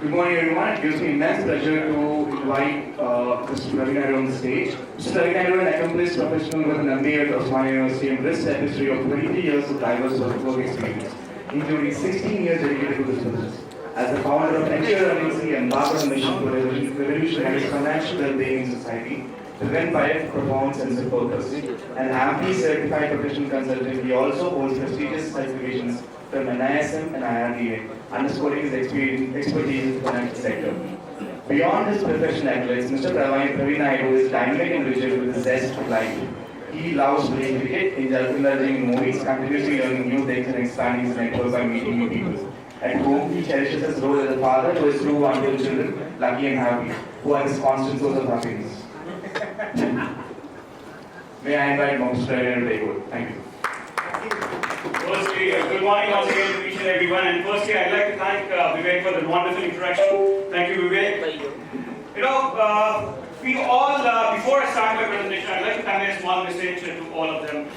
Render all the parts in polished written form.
Good morning, everyone. It gives me immense pleasure to invite Mr. Praveen Naidu on the stage. Mr. Praveen Naidu is an accomplished professional with an MBA at Osmania University and rich history of 23 years of diverse work experience, including 16 years dedicated to this business. As the founder of Venture Agency and embarked on a mission to revolutionize financial well-being in society, driven by performance and purpose. An amply certified professional consultant, he also holds prestigious certifications from NISM and IRDA, underscoring his expertise in the financial sector. Beyond his professional accolades, Mr. Praveen Naidu is dynamic and rigid with a zest for life. He loves playing cricket, indulging in movies, continuously learning new things and expanding his network by meeting new people. At home, he cherishes his role as a father to his two wonderful children, Lucky and Happy, who are his constant source of happiness. May I invite Mr. Praveen to take over. Thank you. Firstly, good morning once again to each and everyone. And firstly, I'd like to thank Vivek for the wonderful introduction. Thank you, Vivek. You know, we all, before I start my presentation, I'd like to convey a small message to all of them.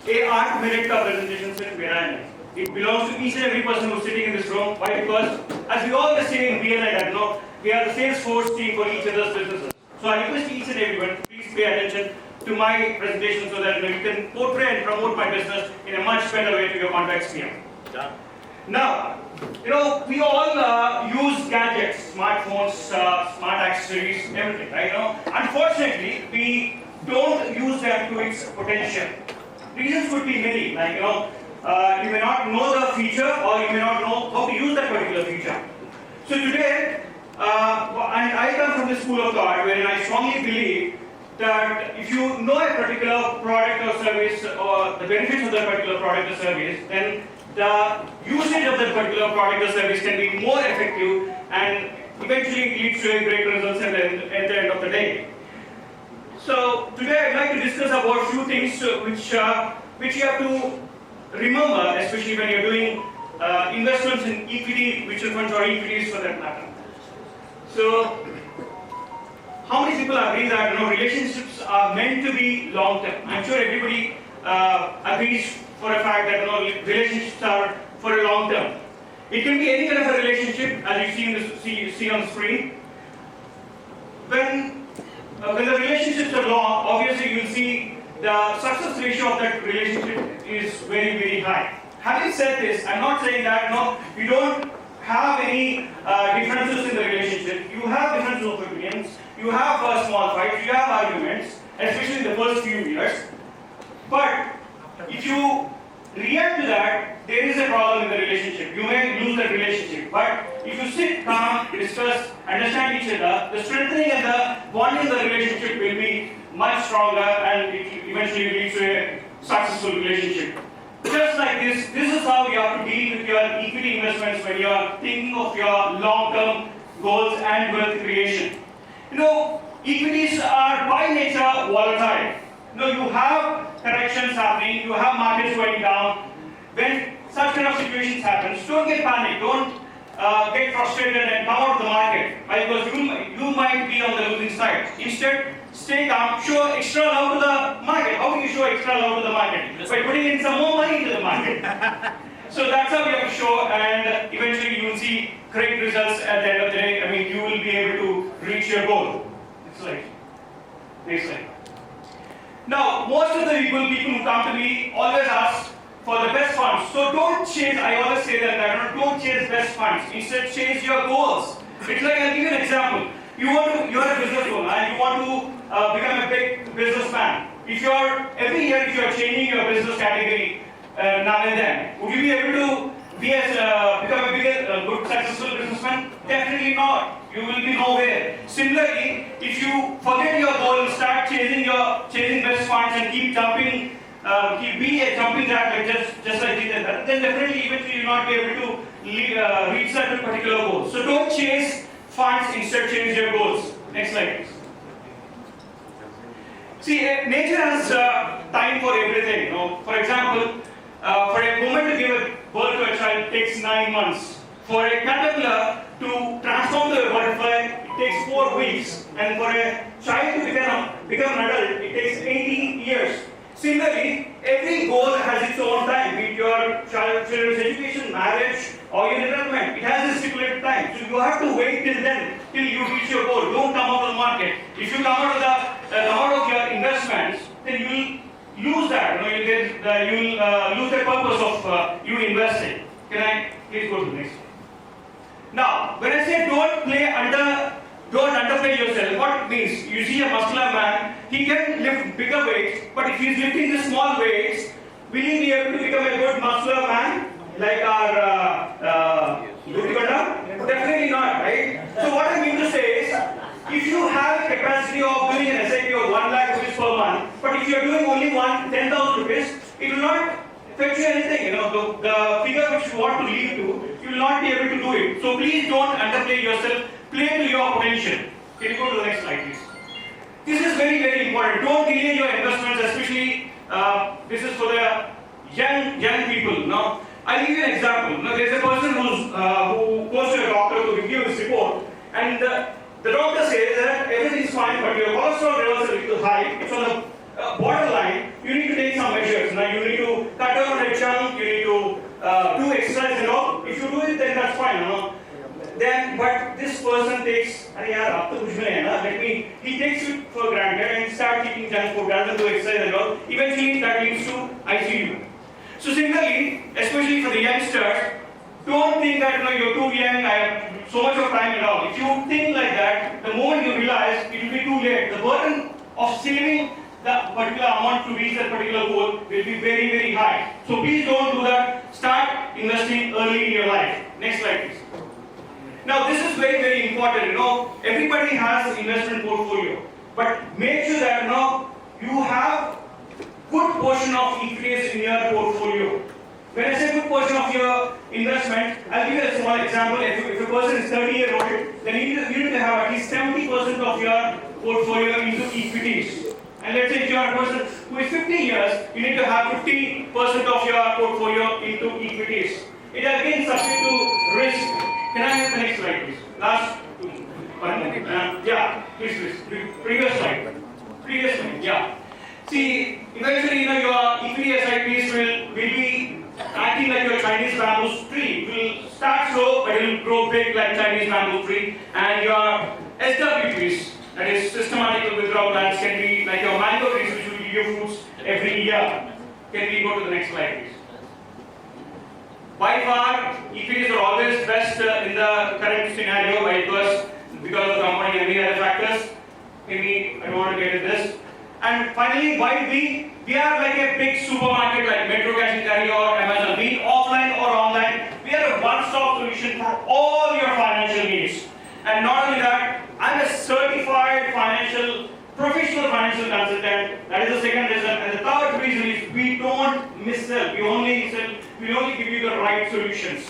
A art merit का presentation सिर्फ मेरा नहीं. It belongs to each and every person who's sitting in this room. Why? Because as we all are saying in BNI, we are the sales force team for each other's businesses. So I request each and everyone, please pay attention to my presentation so that you can portray and promote my business in a much better way to your contacts here. Yeah. Now, you know, we all use gadgets, smartphones, smart accessories, everything, right? You know, unfortunately, we don't use them to its potential. Reasons could be many, like, you know, you may not know the feature or you may not know how to use that particular feature. So today, and I come from the school of thought wherein I strongly believe that if you know a particular product or service or the benefits of that particular product or service, then the usage of that particular product or service can be more effective and eventually leads to a great results at the end of the day. So today I'd like to discuss about a few things which you have to remember, especially when you're doing investments in equity, mutual funds or equities for that matter. So, how many people agree that relationships are meant to be long term? I'm sure everybody agrees for a fact that relationships are for a long term. It can be any kind of a relationship, as you see on the screen. When the relationships are long, obviously you'll see the success ratio of that relationship is very, very high. Having said this, I'm not saying that you don't have any differences in the relationship. You have differences of opinions. You have small fights. You have arguments, especially in the first few years. But if you react to that, there is a problem in the relationship. You may lose that relationship. But if you sit calm, discuss, understand each other, the strengthening and the bonding of the relationship will be much stronger and it eventually leads to a successful relationship. Just like this is how you have to deal with your equity investments when you are thinking of your long-term goals and wealth creation. Equities are by nature volatile. You have corrections happening, you have markets going down. When such kind of situations happen, don't get panicked, don't get frustrated and come out of the market because you might be on the losing side. Instead, stay calm, show extra love to the market. How do you show extra love to the market? By putting in some more money into the market. So that's how you have to show, and eventually you will see great results at the end of the day. I mean, you will be able to reach your goal. It's like this thing. Now, most of the people who come to me always ask for the best funds. So don't chase, I always say that, don't chase best funds. Instead, chase your goals. It's like, I'll give you an example. You're a business owner and you want to become a big businessman. Every year if you're changing your business category now and then, would you be able to become a bigger, good, successful businessman? Definitely not. You will be nowhere. Similarly, if you forget your goal and start chasing best funds and keep jumping, keep being a jumping jack like just like this, then definitely eventually you'll not be able to reach certain particular goals. So don't chase funds, instead change your goals. Next slide, please. See, nature has time for everything. For example, for a woman to give birth to a child takes 9 months. For a caterpillar to transform to a butterfly, it takes 4 weeks. And for a child to become an adult, it takes 18 years. Similarly, every goal has its own time, be it your children's education, marriage, or your retirement. It has a stipulated time. So you have to wait till then, till you reach your goal. Don't come out of the market. If you come out of your investments, then you will lose that. You will lose the purpose of you investing. Can I please go to the next? Now, when I say don't underplay yourself, what it means? You see a muscular man, he can lift bigger weights, but if he's lifting the small weights, will he be able to become a good muscular man like our Gurukanda? Definitely not, right? So what I mean to say is, if you have a capacity of doing an SIP of 1 lakh rupees per month, but if you are doing only 10,000 rupees, it will not fetch you anything. The figure which you want to lead to, you will not be able to do it. So please don't underplay yourself. Play to your potential. Can you go to the next slide, please? This is very, very important. Don't delay your investments, especially this is for the young people. Now, I'll give you an example. Now, there's a person who goes to a doctor to review his report, and the doctor says that everything is fine, but your cholesterol levels are a little high. It's on the borderline. You need to take some measures. Now, you need to cut down on the junk. You need to do exercise and all. If you do it, then that's fine. Then, but this person takes, he takes it for granted and starts eating junk food, doesn't do exercise and all. Eventually, that leads to ICU. So similarly, especially for the youngsters, don't think that you're too young, I have so much of time and all. If you think like that, the moment you realize, it will be too late. The burden of saving the particular amount to reach that particular goal will be very, very high. So please don't do that. Start investing early in your life. Next slide, please. Now this is very, very important. Everybody has investment portfolio, but make sure that you have good portion of equities in your portfolio. When I say good portion of your investment, I'll give you a small example. If a person is 30-year-old, then you need to have at least 70% of your portfolio into equities. And let's say if you are a person who is 50 years, you need to have 50% of your portfolio into equities. It has been subject to risk. Can I have the next slide, please? Last one. Yeah, please. Previous slide. Yeah. See, eventually, your equity SIPs will be acting like your Chinese bamboo tree. It will start slow, but it will grow big like Chinese bamboo tree. And your SWPs, that is systematic withdrawal plans, can be like your mango trees, which will give you fruits every year. Can we go to the next slide, please? By far, equities are always best in the current scenario, because of the compounding and many other factors. Maybe I don't want to get into this. And finally, why we are like a big supermarket like Metro Cash and Carry or Amazon, be it offline or online. We are a one-stop solution for all your financial needs. And not only that, I'm a certified professional financial consultant. That is the second reason. And the third reason is we don't mis-sell. We only give you the right solutions.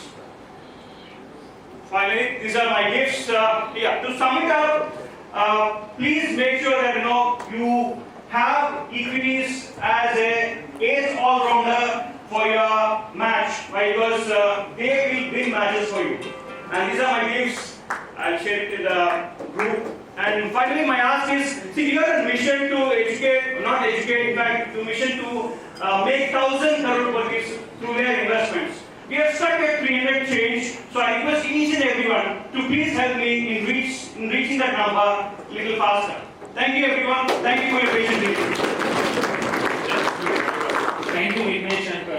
Finally, these are my gifts. To sum it up, please make sure that you have equities as a ace all-rounder for your match, because they will win matches for you. And these are my gifts. I'll share it to the group. And finally, my ask is, see, we are on a mission to educate, not educate, in fact, to mission to make 1,000 crore through their investments. We have stuck at 300 change, so I request each and everyone to please help me in reaching that number a little faster. Thank you, everyone. Thank you for your patience. Thank you, Vinith and